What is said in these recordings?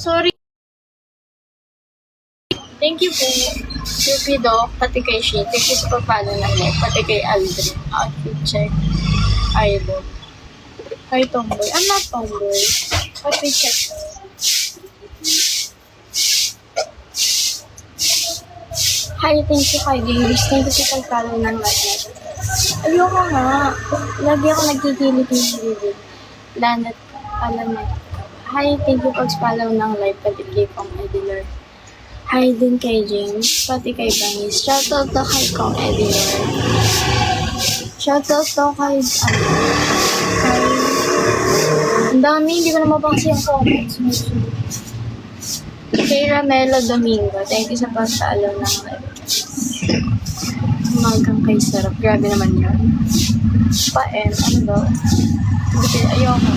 sorry. Thank you po. Cupido, pati kay Shi. Thank you sa pagpalo ng live. Pati kay Aldrin. Outfit check. Idol. Hi, tomboy. I'm not tomboy. Outfit check. Hi, thank you kay Davis. Thank you sa pagpalo ng live. Ayoko nga. Lagi ako nagkikilit ng bibig. Lanat ka. Alamat ka. Hi, thank you pag-follow ng live. Pati kay Kong Ediler. Hi din kay James, pati kay Bangis. Shoutout to kay Kong Ediler. Shoutout to kay, ang dami, hindi ko na mapansin yung comments. Kay Ramelo Domingo, thank you sa pag-follow ng live. Umagang kay Sarap, grabe naman yun. Pa-M, ano daw? Ayoko.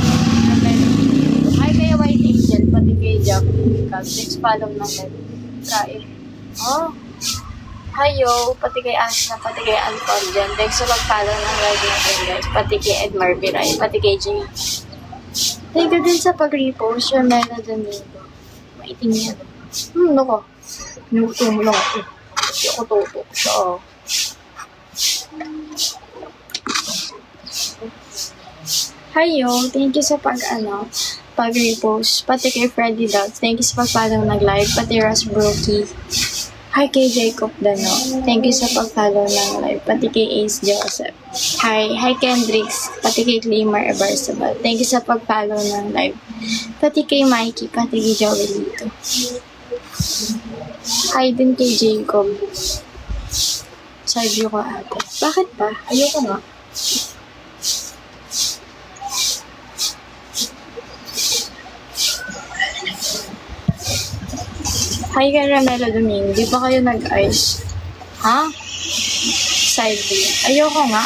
Ramelo Domingo. Hi kay White Angel, pati kay Jack. Thanks follow ng live. Try. Oh. Hayo, pati kay Asna, pati kay Anton dyan. Thanks sa pag-follow ng live natin guys. Pati kay Edmar Biray, pati kay Jay. Thank you din sa pag-repost. Ramela Domingo. Maiting yan. Nako. Nuto mo lang ako. Hindi ako tutok. So, hayo, thank you sa pag-repost. Pati kay Freddy Dogs. Thank you sa pag-follow nag-live. Pati Ross Brokey. Hi kay Jacob Dano. Thank you sa pag-follow ng live. Pati kay Ace Joseph. Hi. Hi Kendrix. Pati kay Claymar Ebarzabal. Thank you sa pag-follow ng live. Pati kay Mikey. Pati kay Joelito. Hi din kay Jacob. Sabi ko ate. Bakit ba? Ayoko nga. Hi kay Ramelo Domingo. Di ba kayo nag-ice? Ha? Side B. Ayoko nga.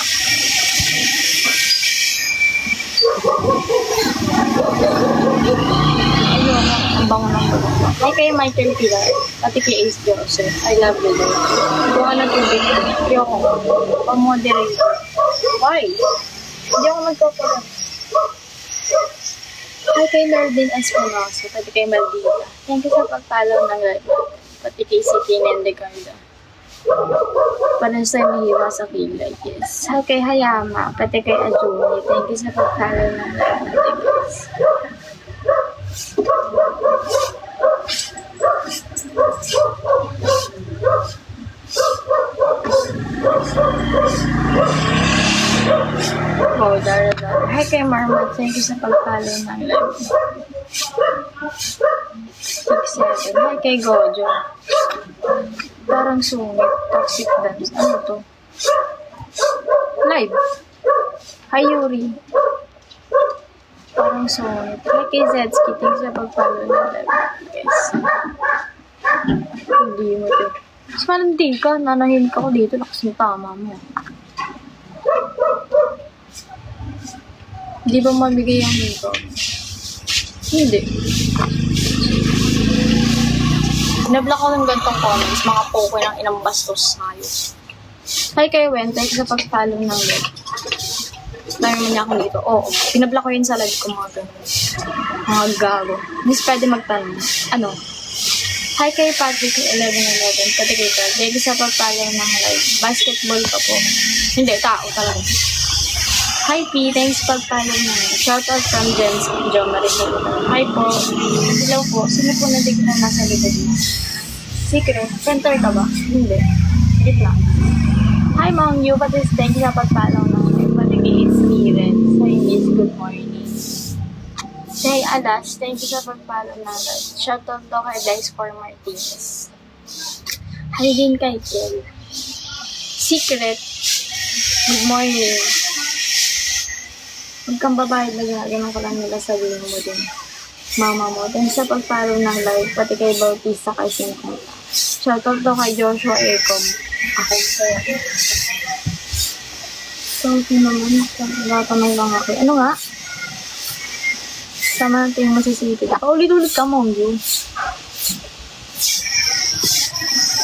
Ayoko. Ang bango ng bulo. Hi kay Michael Pilar. Pati kay Ace Joseph. I love you. Hindi ako nag-tubig. Ayoko nga. Pag-moderator. Why? Hindi ako nagkakaroon. Hi kay Mervin Espinosa, pati kay Maldita. Thank you sa pag-follow ng live. Pati kay City Nendegarda. Parang sa mahiwa sa kilay, yes. Hi kay Hayama, pati kay Ajuni. Thank you sa pag-follow ng live natin, guys. Oh, Dara. Hi kay Marmot. Thank you sa pag-follow ng live. 6-7. Hi kay Gojo. Parang sungit. Toxic dance. Ano to? Live. Hi Yuri. Parang sungit. Hi kay Zetsky. Thank you sa pag-follow ng live. Guys. Hindi mo to. Mas parang di ka. Nanahin ka ko dito. Lakas ng tama mo. Di ba mabigay yung dito? Hindi. Nablock ko ng gantong comments. Mga poko ng inang bastos tayo. Hi kay Wen. Thanks sa pag-follow ng live. Dami mo niya ako dito. Oo. Pinablock ko yun sa live ko mga ganun. Mga gago. Miss pwede magtanong. Ano? Hi kay Patrick 1111. Pati kay Carl. Thank you sa pag-follow ng live. Basketball ka po. Hindi. Tao talaga. Hi P, thanks pag-follow na. Shoutout from Jens Jo Marisol. Hi po. Hello po. Sino po natignan nasa likod mo? Secret? Center ka ba? Hindi. Wait lang. Hi Mom Yu, pati thank you sa pag-follow na. Pati kay Experience. Hi Miss, good morning. Hey Alas, thank you sa pag-follow na. Shoutout to kay Dice for Martinez. Hi din kay Kel. Secret. Good morning. Huwag kang babayad na ginagawa ko lang nila sabihin mo din. Mama mo. Thanks sa pag-follow ng live, pati kay Bautista kay Sinta. Shoutout to kay Joshua Ecom. Ako sa'yo. So, naman. Nagatanong lang ako. Ano nga? Sama natin yung masisipid. Ulit-ulit ka mo, yun.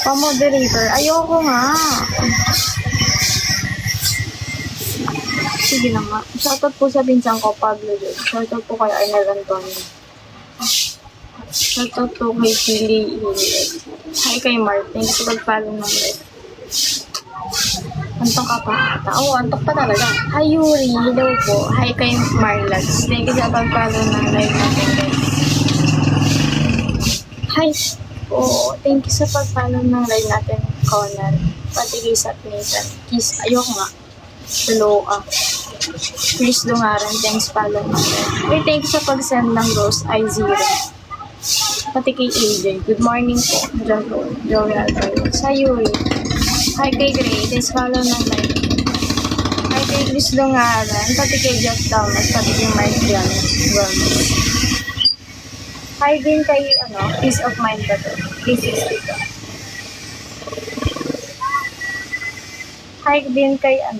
Pa-moderator. Ayoko nga. Sige na nga. Shoutout po sa pinsang ko, Pablo Jod. Shoutout po kay Arnel Antonio. Shoutout to kay Pili Iliet. Hi kay Mark. Thank you sa pag-follow ng live. Antok ka pa ata? Oo, antok pa talaga. Hi Yuri. Hello po. Hi kay Marlads. Thank you sa pag-follow ng live natin guys. Hi. Oo, thank you sa pag-follow ng live natin, Conan. Pati kay Nathan. Kiss. Ayoko nga. Hello Chris Dungaran. Thanks follow ng live. Uy, thank you sa pag-send ng Rose I0. Pati kay AJ. Good morning po. Joey Alvarez. Hi Yuri. Hi kay Gray. Thanks follow ng live. Hi kay Chris Dungaran. Pati kay Jeff Thomas. Pati kay Martian Gomez. Hi din kay, Peace of Mind ba to? Peace is dito. Hi din kay, ang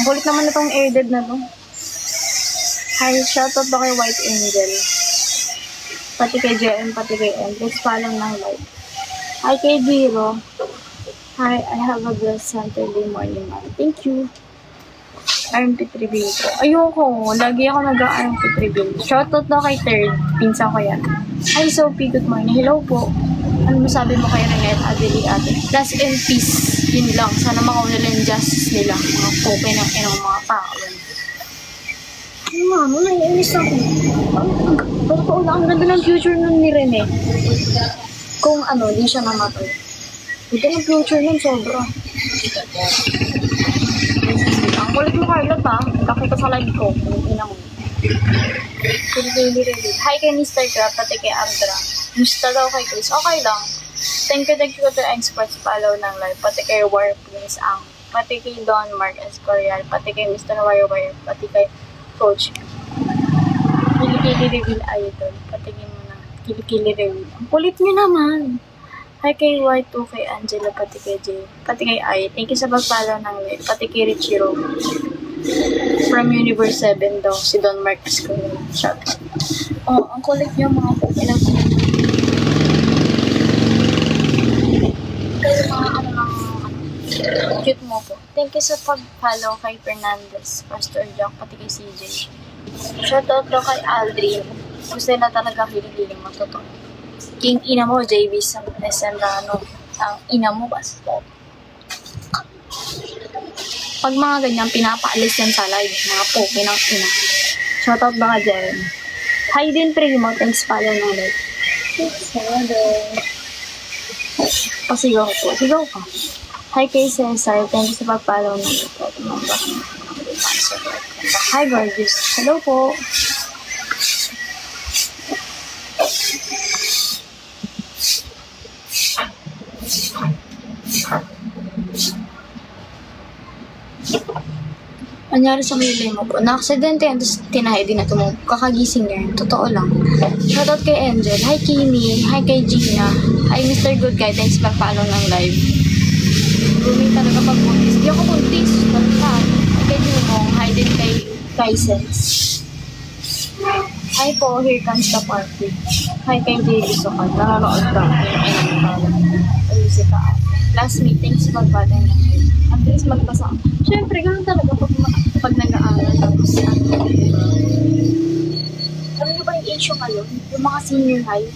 kulit naman itong airdead na to. Hi, shoutout to kay White Angel. Pati kay JM, pati kay M. Let's follow ng live. Hi kay Biro. Hi, I have a blessed Saturday morning, man. Thank you. Armpit reveal ko. Ayoko. Lagi ako nag-armpit reveal. Shoutout na kay Third. Pinsa ko yan. Hi Sophie, good morning. Hello po. Ano masabi mo kayo na ngayon, Adeli ate? Last and peace. Yun lang. Sana makauna lang yung justice nila. Mga pope ng mga tao. Ay, mama, naiinis ako. Totoo lang. Ang ganda ng future nun ni Rene. Kung di siya namatay. Ganda ng future nun, sobra. Ang kulit mo, Carlot, ha? Nakita sa live ko. Ina mo. Hi kay Mr. Crab, pati kay Andra. Musta daw kay Chris? Okay lang. Thank you to experts follow ng live. Pati kay War Prince Ang. Pati kay Don Mark Escorial. Pati kay Mr. Wire. Pati kay Coach. Kilikili reveal idol. Patingin mo na. Kilikili reveal. Ang kulit niyo naman. Hi kay Y2, kay Angela, pati kay Jay, pati kay I. Thank you sa pag-follow ng live. Pati kay Richiro. From Universe 7 daw, si Don Marcos ko. Shout out. Oh, ang kulit niyo mga po. Kayo mga cute mo po. Thank you sa pag-follow kay Fernandez, Pastor Jack, pati kay CJ. Shout out daw kay Aldrin. Gusto na talaga hiling-hiling mo. Totoo. King ina mo, JV sa SM Rano. Ang ina mo, basta. Pag mga ganyan, pinapaalis yan sa live. Mga poke ng ina. Shoutout ba ka, Jeremy? Hi din, Primo. Thanks pala ng live. Pasigaw po. Sigaw ka. Hi kay Cesar. Thank you sa pag-follow ng live. Hi, gorgeous. Hello po. Anyari sa milay mo po, na-aksidente yan, tapos tinahay din na mo. Kakagising niya yun. Totoo lang. Shoutout kay Angel. Hi Kimi. Hi kay Gina. Hi Mr. Good Guy. Thanks for follow ng live. Grooming talaga pag buntis. Di ako buntis. Basta. Hi kay Jumong. Hi din kay Kaisens. Hi po. Here comes the party. Hi kay Daily Sokal. Nanonood ba? Ayun si Taan. Last meeting sa pagbatay ng live. Ang bilis magbasa. Siyempre, ganun talaga pag nag-aaral. Tapos, alam niyo ba yung issue ngayon? Yung mga senior high,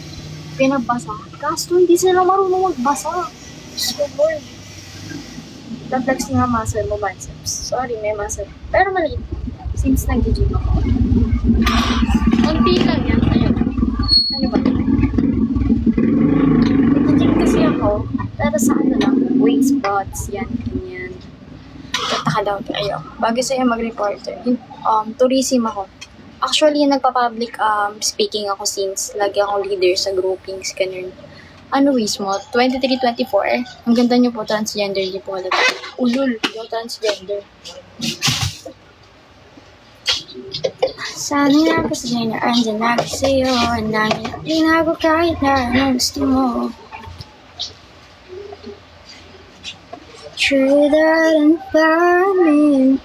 pinabasa. Kaso, hindi sila marunong magbasa. So, boy. Na-flex nga muscle mo, biceps. Sorry, may muscle. Pero maliit. Since nag-gym ako. Konti lang yan. Ayun. Ano ba? Nag-gym kasi ako. Pero sa lang, weight spots, yan. Taka daw tayo. Bago sa'yo mag-reporter, tourism ako. Actually, nagpa-public speaking ako since lagi akong leader sa groupings, ganun. Ano mismo, 23-24, ang ganda niyo po, transgender niyo po halata. Ulul, yung transgender. Sana nga po sa'yo na andyan na ako sa'yo, ang dami na tinago kahit na anong gusto mo. True that and find me